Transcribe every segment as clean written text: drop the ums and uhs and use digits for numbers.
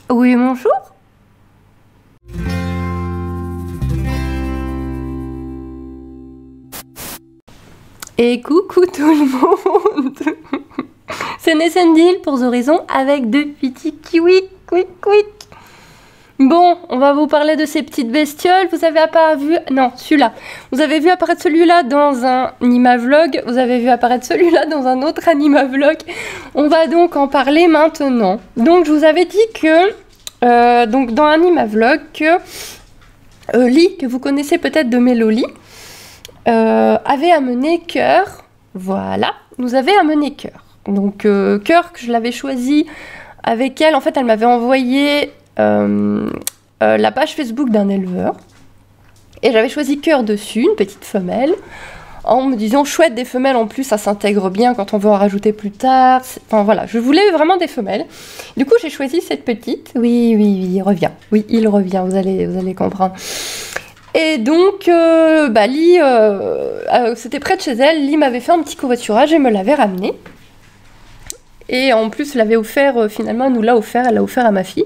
Oui, bonjour. Et coucou tout le monde. C'est Nessendil pour The Horizon avec deux petits kiwis. Quick. Bon, on va vous parler de ces petites bestioles. Vous avez vu... Non, celui-là. Vous avez vu apparaître celui-là dans un Animavlog. Vous avez vu apparaître celui-là dans un autre Animavlog. On va donc en parler maintenant. Donc, je vous avais dit que... donc, dans Animavlog, que... Lee, que vous connaissez peut-être de Méloli, avait amené Cœur. Voilà. Nous avait amené Cœur. Donc, Cœur, que je l'avais choisi avec elle. En fait, elle m'avait envoyé... la page Facebook d'un éleveur et j'avais choisi Cœur dessus, une petite femelle, en me disant chouette, des femelles en plus ça s'intègre bien quand on veut en rajouter plus tard. Enfin voilà, je voulais vraiment des femelles. Du coup j'ai choisi cette petite. Oui, il revient. Oui, il revient, vous allez comprendre. Et donc Lee, c'était près de chez elle. Lee m'avait fait un petit covoiturage et me l'avait ramené. Et en plus l'avait offert, finalement elle nous l'a offert, elle l'a offert à ma fille.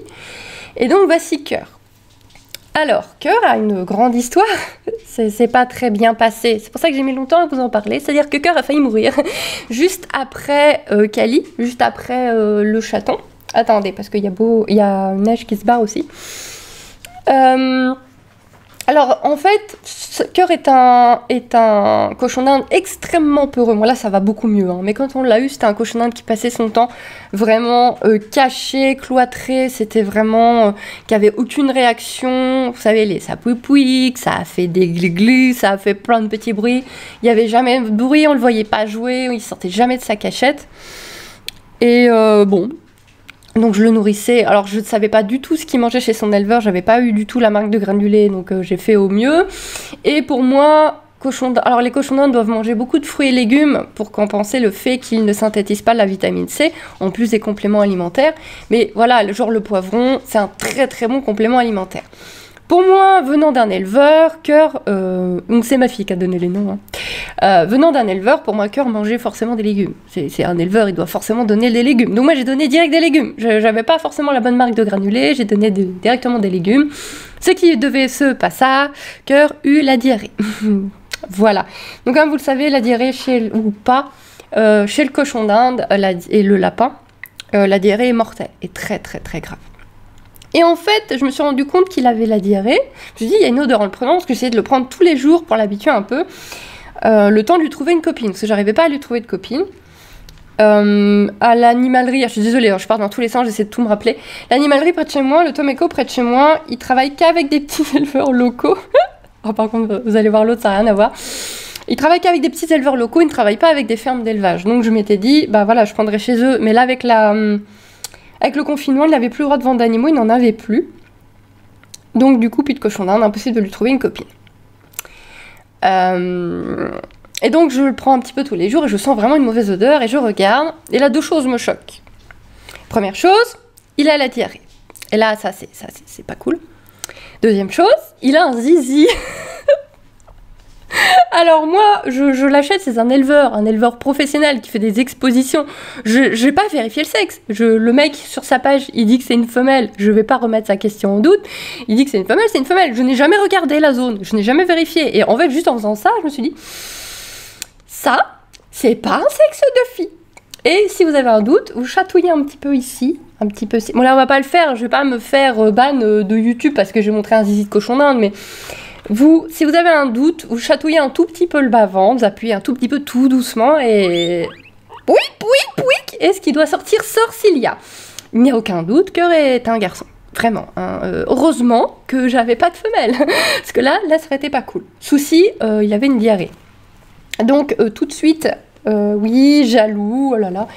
Et donc voici Cœur. Alors, Cœur a une grande histoire, c'est pas très bien passé, c'est pour ça que j'ai mis longtemps à vous en parler, c'est-à-dire que Cœur a failli mourir juste après Cali, juste après le chaton. Attendez, parce qu'il y a neige qui se barre aussi. Alors, en fait, Cœur est un cochon d'Inde extrêmement peureux. Moi, là, ça va beaucoup mieux. Hein. Mais quand on l'a eu, c'était un cochon d'Inde qui passait son temps vraiment caché, cloîtré. C'était vraiment... qui avait aucune réaction. Vous savez, ça pouic, ça a fait des glis, ça a fait plein de petits bruits. Il n'y avait jamais de bruit, on ne le voyait pas jouer, il sortait jamais de sa cachette. Et bon... Donc je le nourrissais, alors je ne savais pas du tout ce qu'il mangeait chez son éleveur, j'avais pas eu du tout la marque de granulés, donc j'ai fait au mieux. Et pour moi, alors les cochons d'Inde doivent manger beaucoup de fruits et légumes pour compenser le fait qu'ils ne synthétisent pas la vitamine C, en plus des compléments alimentaires. Mais voilà, le poivron, c'est un très très bon complément alimentaire. Pour moi, venant d'un éleveur, Cœur, donc c'est ma fille qui a donné les noms, hein. Venant d'un éleveur, pour moi, Cœur mangeait forcément des légumes. C'est un éleveur, il doit forcément donner des légumes. Donc moi, j'ai donné direct des légumes. J'avais pas forcément la bonne marque de granulés, j'ai donné directement des légumes. Ce qui devait se passer, Cœur eut la diarrhée. Voilà. Donc comme vous le savez, la diarrhée chez le cochon d'Inde et le lapin, la diarrhée est mortelle et très très très grave. Et en fait, je me suis rendu compte qu'il avait la diarrhée. Je me suis dit, il y a une odeur en le prenant, parce que j'essayais de le prendre tous les jours pour l'habituer un peu. Le temps de lui trouver une copine, parce que j'arrivais pas à lui trouver de copine. À l'animalerie, je suis désolée, hein, je pars dans tous les sens, j'essaie de tout me rappeler. L'animalerie près de chez moi, le Tom Eco près de chez moi, il travaille qu'avec des petits éleveurs locaux. Oh, par contre, vous allez voir l'autre, ça n'a rien à voir. Il travaille qu'avec des petits éleveurs locaux, il ne travaille pas avec des fermes d'élevage. Donc je m'étais dit, bah voilà, je prendrai chez eux, mais là avec le confinement, il n'avait plus le droit de vendre d'animaux, il n'en avait plus. Donc du coup, plus de cochon d'Inde, impossible de lui trouver une copine. Et donc je le prends un petit peu tous les jours et je sens vraiment une mauvaise odeur et je regarde. Et là, deux choses me choquent. Première chose, il a la diarrhée. Et là, ça c'est pas cool. Deuxième chose, il a un zizi. Alors moi, je l'achète, c'est un éleveur professionnel qui fait des expositions. Je vais pas vérifier le sexe. Le mec sur sa page, il dit que c'est une femelle. Je vais pas remettre sa question en doute. Il dit que c'est une femelle, c'est une femelle. Je n'ai jamais regardé la zone, je n'ai jamais vérifié. Et en fait, juste en faisant ça, je me suis dit, ça, c'est pas un sexe de fille. Et si vous avez un doute, vous chatouillez un petit peu ici, un petit peu ici. Bon là, on va pas le faire. Je vais pas me faire ban de YouTube parce que je vais montrer un zizi de cochon d'Inde, mais si vous avez un doute, vous chatouillez un tout petit peu le bas-ventre, vous appuyez un tout petit peu tout doucement et... Pouic, et ce qui doit sortir sort s'il y a. Il n'y a aucun doute, Cœur est un garçon. Vraiment. Hein. Heureusement que j'avais pas de femelle. Parce que là, ça aurait été pas cool. Souci, il avait une diarrhée. Donc, tout de suite, oui, jaloux, oh là là.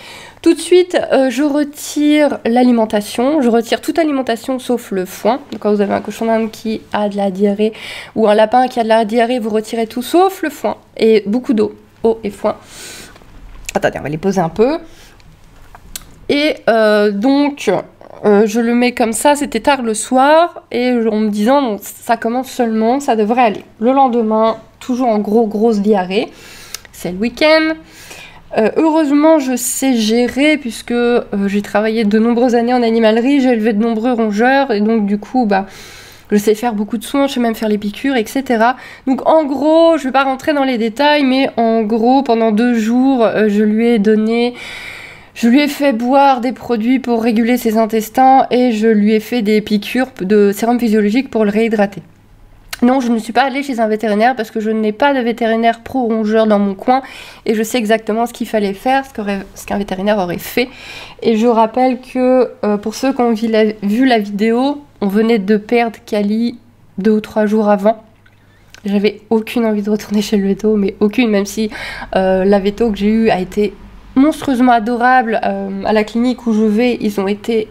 Tout de suite, je retire l'alimentation. Je retire toute alimentation sauf le foin. Donc, quand vous avez un cochon d'Inde qui a de la diarrhée ou un lapin qui a de la diarrhée, vous retirez tout sauf le foin. Et beaucoup d'eau. Eau et foin. Attendez, on va les poser un peu. Et donc, je le mets comme ça. C'était tard le soir. Et en me disant, bon, ça commence seulement, ça devrait aller. Le lendemain, toujours en grosse diarrhée. C'est le week-end. Heureusement, je sais gérer puisque j'ai travaillé de nombreuses années en animalerie, j'ai élevé de nombreux rongeurs et donc du coup, bah, je sais faire beaucoup de soins, je sais même faire les piqûres, etc. Donc en gros, je vais pas rentrer dans les détails, mais en gros, pendant 2 jours, je lui ai fait boire des produits pour réguler ses intestins et je lui ai fait des piqûres de sérum physiologique pour le réhydrater. Non, je ne suis pas allée chez un vétérinaire parce que je n'ai pas de vétérinaire pro-rongeur dans mon coin et je sais exactement ce qu'il fallait faire, ce qu'un vétérinaire aurait fait. Et je rappelle que pour ceux qui ont vu la vidéo, on venait de perdre Kali 2 ou 3 jours avant. J'avais aucune envie de retourner chez le véto, mais aucune, même si la véto que j'ai eue a été monstrueusement adorable. À la clinique où je vais, ils ont été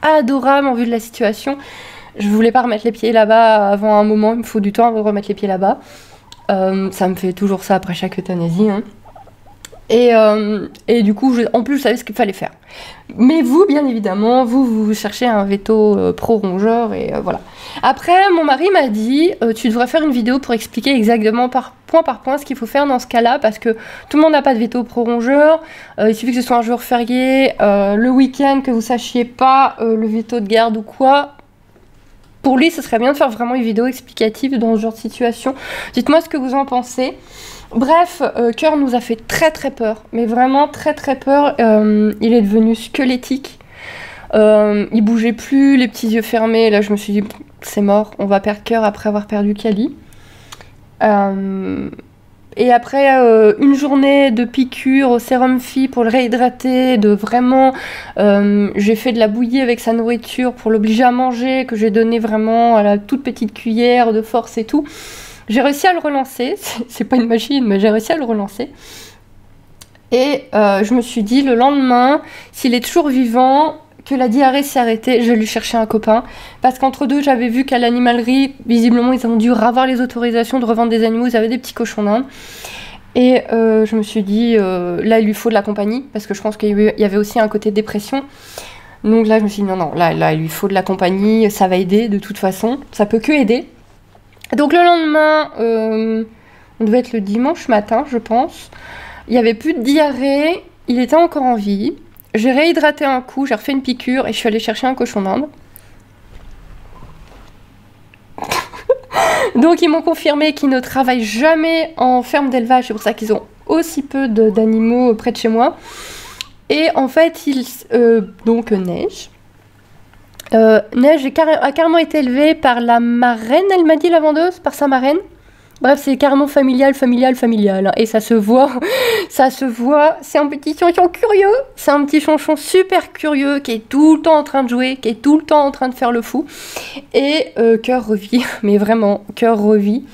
adorables en vue de la situation. Je voulais pas remettre les pieds là-bas avant un moment, il me faut du temps avant de remettre les pieds là-bas. Ça me fait toujours ça après chaque euthanasie. Hein. Et du coup, en plus, je savais ce qu'il fallait faire. Mais vous, bien évidemment, vous cherchez un veto pro-rongeur et voilà. Après, mon mari m'a dit, tu devrais faire une vidéo pour expliquer exactement par point ce qu'il faut faire dans ce cas-là, parce que tout le monde n'a pas de veto pro-rongeur. Il suffit que ce soit un jour férié, le week-end, que vous sachiez pas le veto de garde ou quoi. Pour lui, ce serait bien de faire vraiment une vidéo explicative dans ce genre de situation. Dites-moi ce que vous en pensez. Bref, Cœur nous a fait très très peur, mais vraiment très très peur. Il est devenu squelettique. Il bougeait plus, les petits yeux fermés. Là, je me suis dit, c'est mort, on va perdre Cœur après avoir perdu Kali. Et après une journée de piqûre au sérum Phi pour le réhydrater, j'ai fait de la bouillie avec sa nourriture pour l'obliger à manger, que j'ai donné vraiment à la toute petite cuillère de force et tout. J'ai réussi à le relancer, c'est pas une machine, mais j'ai réussi à le relancer. Et je me suis dit, le lendemain, s'il est toujours vivant, que la diarrhée s'est arrêtée, je vais lui chercher un copain. Parce qu'entre deux, j'avais vu qu'à l'animalerie, visiblement, ils ont dû avoir les autorisations de revendre des animaux, ils avaient des petits cochons d'Inde. Et je me suis dit, là, il lui faut de la compagnie, parce que je pense qu'il y avait aussi un côté dépression. Donc là, je me suis dit, non, là, il lui faut de la compagnie, ça va aider de toute façon, ça peut que aider. Donc le lendemain, on devait être le dimanche matin, je pense. Il n'y avait plus de diarrhée, il était encore en vie. J'ai réhydraté un coup, j'ai refait une piqûre et je suis allée chercher un cochon d'Inde. Donc ils m'ont confirmé qu'ils ne travaillent jamais en ferme d'élevage, c'est pour ça qu'ils ont aussi peu d'animaux près de chez moi. Et en fait, donc Neige. Neige a carrément été élevée par la marraine, elle m'a dit, la vendeuse, par sa marraine. Bref, c'est carrément familial. Hein. Et ça se voit, c'est un petit chanchon curieux, c'est un petit chanchon super curieux qui est tout le temps en train de jouer, qui est tout le temps en train de faire le fou. Et Cœur revit, mais vraiment, Cœur revit.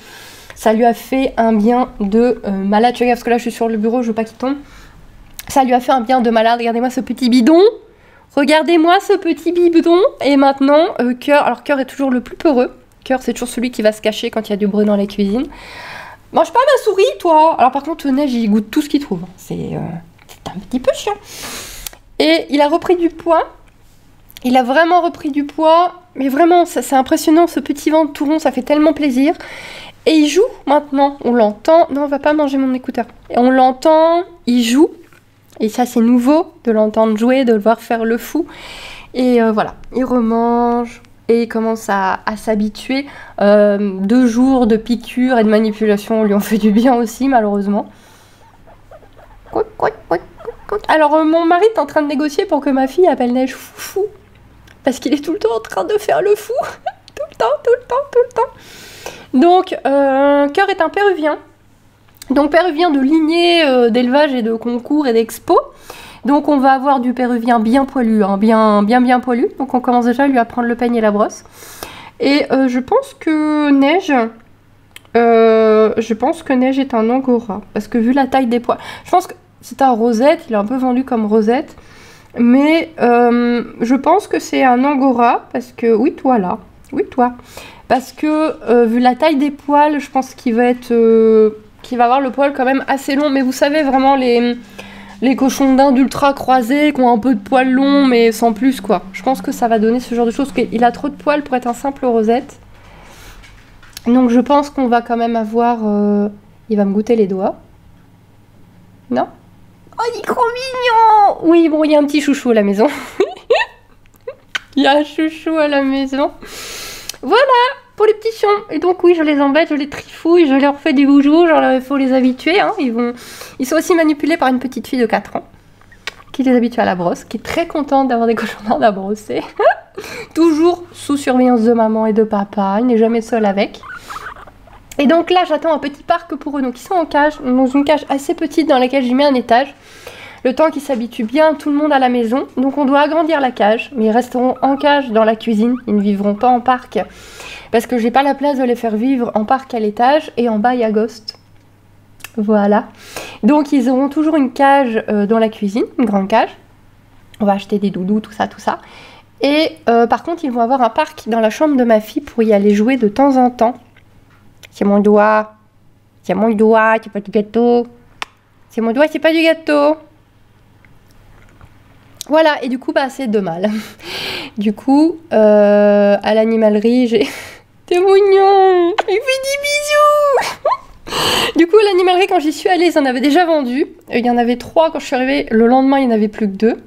Ça lui a fait un bien de malade. Tu regardes, parce que là je suis sur le bureau, je veux pas qu'il tombe. Ça lui a fait un bien de malade, regardez-moi ce petit bidon. Regardez-moi ce petit bidon. Et maintenant, Cœur, alors Cœur est toujours le plus peureux. Cœur, c'est toujours celui qui va se cacher quand il y a du bruit dans la cuisine. Mange pas ma souris, toi. Alors par contre, Neige, il goûte tout ce qu'il trouve. C'est un petit peu chiant. Et il a repris du poids. Il a vraiment repris du poids. Mais vraiment, c'est impressionnant, ce petit ventre tout rond, ça fait tellement plaisir. Et il joue maintenant. On l'entend. Non, on va pas manger mon écouteur. Et on l'entend, il joue. Et ça, c'est nouveau, de l'entendre jouer, de le voir faire le fou. Et voilà, il remange. Et il commence à s'habituer. 2 jours de piqûres et de manipulation lui ont fait du bien aussi, malheureusement. Alors, mon mari est en train de négocier pour que ma fille appelle Neige Foufou. Parce qu'il est tout le temps en train de faire le fou. Tout le temps. Donc, Cœur est un péruvien. Donc, péruvien de lignée d'élevage et de concours et d'expo. Donc on va avoir du péruvien bien poilu, hein, bien poilu. Donc on commence déjà à lui apprendre le peigne et la brosse. Et je pense que Neige est un angora. Parce que vu la taille des poils, je pense que c'est un rosette, il est un peu vendu comme rosette. Mais je pense que c'est un angora, parce que, oui toi là, Parce que vu la taille des poils, je pense qu'il va avoir le poil quand même assez long. Mais vous savez vraiment les cochons d'Inde ultra croisés qui ont un peu de poils longs mais sans plus quoi. Je pense que ça va donner ce genre de choses. Il a trop de poils pour être un simple rosette. Donc je pense qu'on va quand même avoir... Il va me goûter les doigts. Non? Oh Oh, il est trop mignon. Oui, bon, il y a un petit chouchou à la maison. Il y a un chouchou à la maison. Voilà pour les petits chiens. Et donc oui, je les embête, je les trifouille, je leur fais du boujou, genre il faut les habituer. Hein. Ils sont aussi manipulés par une petite fille de 4 ans qui les habitue à la brosse, qui est très contente d'avoir des cochons d'Inde à brosser. Toujours sous surveillance de maman et de papa, il n'est jamais seul avec. Et donc là, j'attends un petit parc pour eux. Donc ils sont en cage, dans une cage assez petite dans laquelle j'ai mis un étage. Le temps qu'ils s'habituent bien tout le monde à la maison. Donc on doit agrandir la cage, mais ils resteront en cage dans la cuisine. Ils ne vivront pas en parc parce que j'ai pas la place de les faire vivre en parc à l'étage et en bas il y a Ghost. Voilà. Donc ils auront toujours une cage dans la cuisine, une grande cage. On va acheter des doudous, tout ça, tout ça. Et par contre, ils vont avoir un parc dans la chambre de ma fille pour y aller jouer de temps en temps. C'est mon doigt. C'est mon doigt, c'est pas du gâteau. C'est mon doigt, c'est pas du gâteau. Voilà, et du coup, bah, c'est 2 mâles. Du coup, à l'animalerie, j'ai... T'es mignon. Il fait des bisous. Du coup, à l'animalerie, quand j'y suis allée, ils en avaient déjà vendu. Il y en avait 3 quand je suis arrivée. Le lendemain, il n'y en avait plus que 2.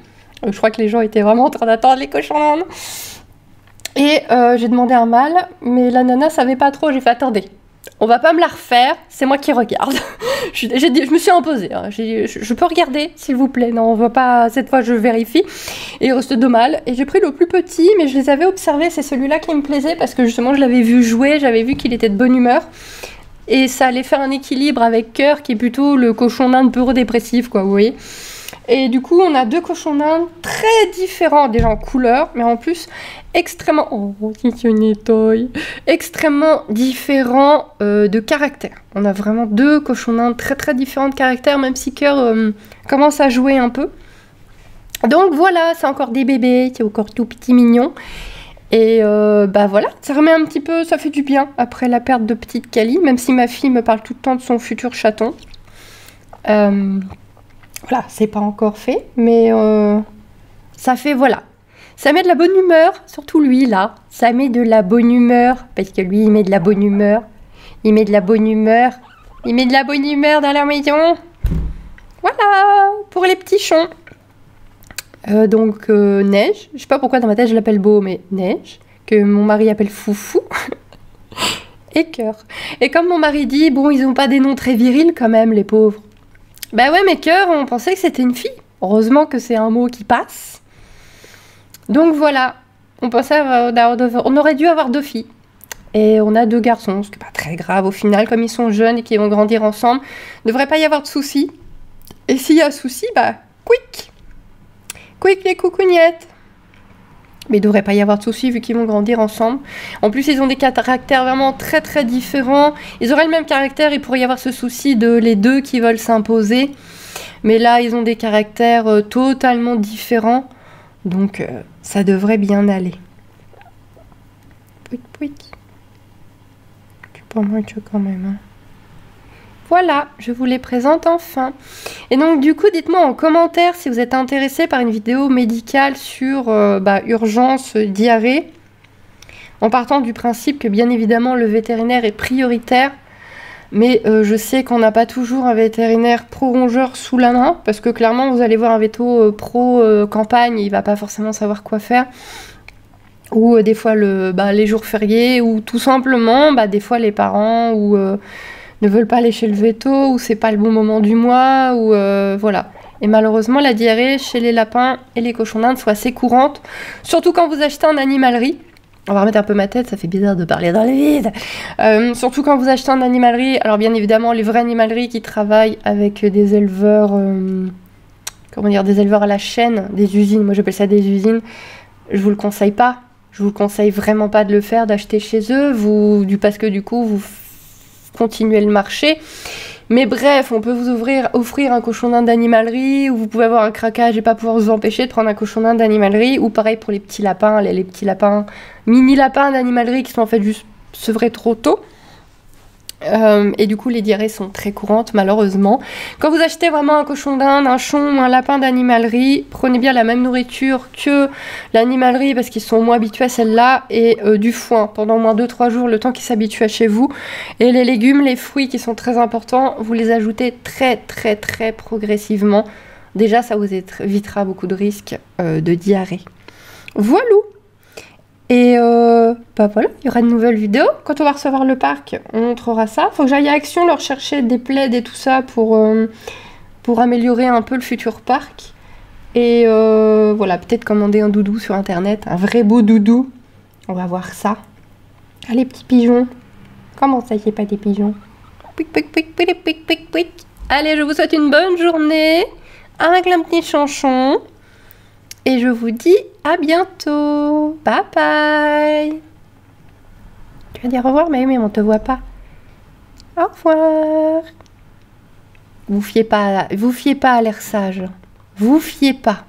Je crois que les gens étaient vraiment en train d'attendre les cochons d'Inde. Et j'ai demandé un mâle, mais la nana savait pas trop. J'ai fait, attendez, on va pas me la refaire, c'est moi qui regarde. Je me suis imposée. Hein. Je peux regarder, s'il vous plaît. Non, on va pas. Cette fois, je vérifie. Et il reste 2 mâles. Et j'ai pris le plus petit, mais je les avais observés. C'est celui-là qui me plaisait parce que justement, je l'avais vu jouer. J'avais vu qu'il était de bonne humeur. Et ça allait faire un équilibre avec Cœur, qui est plutôt le cochon d'Inde pur dépressif, quoi, vous voyez. Et du coup, on a 2 cochons d'Inde très différents, déjà en couleur, mais en plus extrêmement... Oh, c'est une étoile. Extrêmement différents de caractère. On a vraiment 2 cochons d'Inde très très différents de caractère, même si Cœur commence à jouer un peu. Donc voilà, c'est encore des bébés, c'est encore tout petit mignon. Et bah voilà, ça remet un petit peu, ça fait du bien après la perte de petite Cali, même si ma fille me parle tout le temps de son futur chaton. Voilà, c'est pas encore fait, mais ça fait, voilà. Ça met de la bonne humeur, surtout lui, là. Ça met de la bonne humeur, parce que lui, il met de la bonne humeur. Il met de la bonne humeur. Il met de la bonne humeur dans la maison. Voilà, pour les petits chons. Donc, Neige. Je sais pas pourquoi dans ma tête, je l'appelle Beau, mais Neige. Que mon mari appelle Foufou. Et Cœur. Et comme mon mari dit, bon, ils ont pas des noms très virils quand même, les pauvres. Bah ouais, mais Cœur, on pensait que c'était une fille. Heureusement que c'est un mot qui passe. Donc voilà, on pensait on aurait dû avoir 2 filles. Et on a 2 garçons, ce qui n'est pas très grave au final, comme ils sont jeunes et qu'ils vont grandir ensemble. Il ne devrait pas y avoir de soucis. Et s'il y a souci, bah, quick. Quick les coucougnettes. Mais il ne devrait pas y avoir de soucis vu qu'ils vont grandir ensemble. En plus, ils ont des caractères vraiment très très différents. Ils auraient le même caractère, il pourrait y avoir ce souci de les 2 qui veulent s'imposer. Mais là, ils ont des caractères totalement différents. Donc, ça devrait bien aller. Pouic, pouic. Tu peux manger quand même. Hein. Voilà, je vous les présente enfin. Et donc, du coup, dites-moi en commentaire si vous êtes intéressé par une vidéo médicale sur urgence diarrhée. En partant du principe que, bien évidemment, le vétérinaire est prioritaire. Mais je sais qu'on n'a pas toujours un vétérinaire pro-rongeur sous la main, parce que clairement, vous allez voir un véto pro-campagne, il va pas forcément savoir quoi faire. Ou des fois les jours fériés, ou tout simplement, des fois les parents ne veulent pas aller chez le véto, ou c'est pas le bon moment du mois, ou voilà. Et malheureusement, la diarrhée chez les lapins et les cochons d'Inde soit assez courante, surtout quand vous achetez en animalerie. On va remettre un peu ma tête, ça fait bizarre de parler dans le vide. Surtout quand vous achetez en animalerie. Alors bien évidemment, les vraies animaleries qui travaillent avec des éleveurs, comment dire, des éleveurs à la chaîne, des usines. Moi j'appelle ça des usines. Je vous le conseille pas. Je vous conseille vraiment pas de le faire, d'acheter chez eux, parce que du coup vous continuez le marché. Mais bref, on peut vous offrir un cochon d'Inde d'animalerie, ou vous pouvez avoir un craquage et pas pouvoir vous empêcher de prendre un cochon d'Inde d'animalerie, ou pareil pour les petits lapins, les petits lapins, mini lapins d'animalerie qui sont en fait juste sevrés trop tôt. Et du coup, les diarrhées sont très courantes, malheureusement. Quand vous achetez vraiment un cochon d'Inde, un chon ou un lapin d'animalerie, prenez bien la même nourriture que l'animalerie parce qu'ils sont au moins habitués à celle-là, et du foin pendant au moins 2-3 jours, le temps qu'ils s'habituent à chez vous. Et les légumes, les fruits qui sont très importants, vous les ajoutez très très très progressivement Déjà, ça vous évitera beaucoup de risques de diarrhée. Voilà. Et bah voilà, il y aura de nouvelles vidéos. Quand on va recevoir le parc, on montrera ça. Faut que j'aille à Action leur chercher des plaids et tout ça pour améliorer un peu le futur parc. Et voilà, peut-être commander un doudou sur internet, un vrai beau doudou. On va voir ça. Ah, les petits pigeons. Comment ça, il n'y a pas des pigeons? Pic, pic, pic, pic, pic, pic, pic. Allez, je vous souhaite une bonne journée avec la petite chanson. Et je vous dis à bientôt. Bye bye. Tu vas dire au revoir, mais on te voit pas. Au revoir. Vous fiez pas à l'air sage. Vous fiez pas.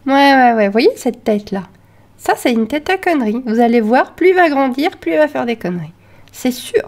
Ouais. Voyez cette tête-là? Ça, c'est une tête à conneries. Vous allez voir, plus il va grandir, plus il va faire des conneries. C'est sûr.